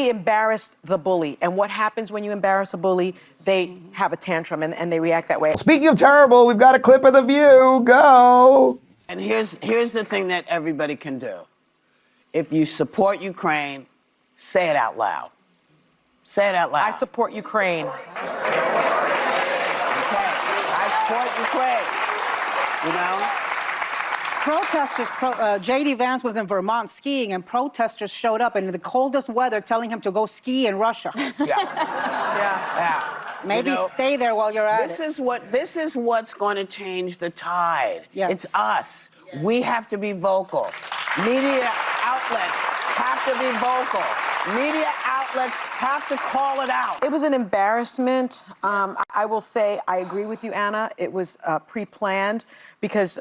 he embarrassed the bully. And what happens when you embarrass a bully? They have a tantrum and they react that way. Speaking of terrible, we've got a clip of The View. Go. And here's the thing that everybody can do. If you support Ukraine, say it out loud. Say it out loud. I support Ukraine. Okay. I support Ukraine. You know? Protesters, JD Vance was in Vermont skiing, and protesters showed up in the coldest weather telling him to go ski in Russia. Yeah. Maybe stay there while you're at it. This is what's going to change the tide. Yes. It's us. Yes. We have to be vocal. Media outlets have to be vocal. Media outlets have to call it out. It was an embarrassment. I will say I agree with you, Anna. It was pre-planned because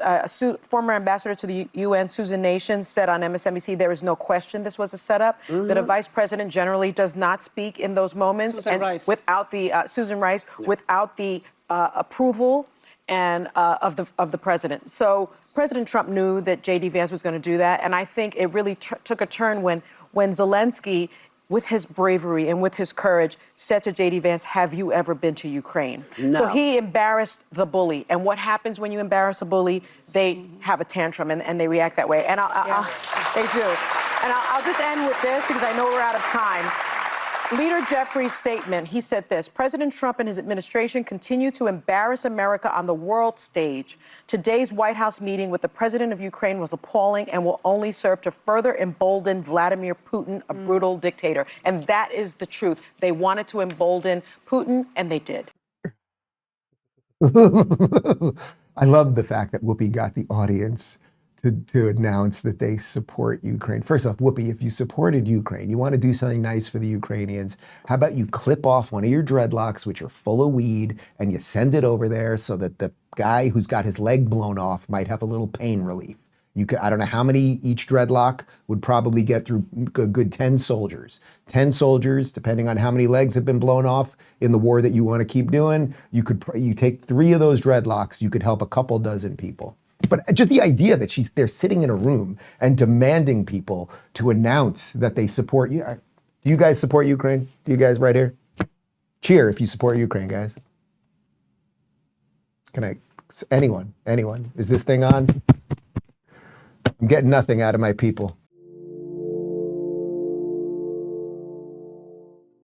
former ambassador to the UN, Susan Nations, said on MSNBC there is no question this was a setup, that a vice president generally does not speak in those moments. Susan Rice. Without the, Susan Rice, without the approval and of the president. So President Trump knew that JD Vance was going to do that, and I think it really took a turn when Zelensky, with his bravery and with his courage, said to JD Vance, "Have you ever been to Ukraine?" No. So he embarrassed the bully, and what happens when you embarrass a bully? They have a tantrum and they react that way, and they do. And I'll just end with this because I know we're out of time. Leader Jeffrey's statement, he said this: President Trump and his administration continue to embarrass America on the world stage. Today's White House meeting with the president of Ukraine was appalling and will only serve to further embolden Vladimir Putin, a brutal dictator. And that is the truth. They wanted to embolden Putin, and they did. I love the fact that Whoopi got the audience to announce that they support Ukraine. First off, Whoopi, if you supported Ukraine, you want to do something nice for the Ukrainians, how about you clip off one of your dreadlocks, which are full of weed, and you send it over there so that the guy who's got his leg blown off might have a little pain relief. You could, I don't know how many each dreadlock would probably get through a good 10 soldiers. 10 soldiers, depending on how many legs have been blown off in the war that you want to keep doing, you take 3 of those dreadlocks, you could help a couple dozen people. But just the idea that they're sitting in a room and demanding people to announce that they support you. Do you guys support Ukraine? Do you guys right here? Cheer if you support Ukraine, guys. Anyone? Is this thing on? I'm getting nothing out of my people.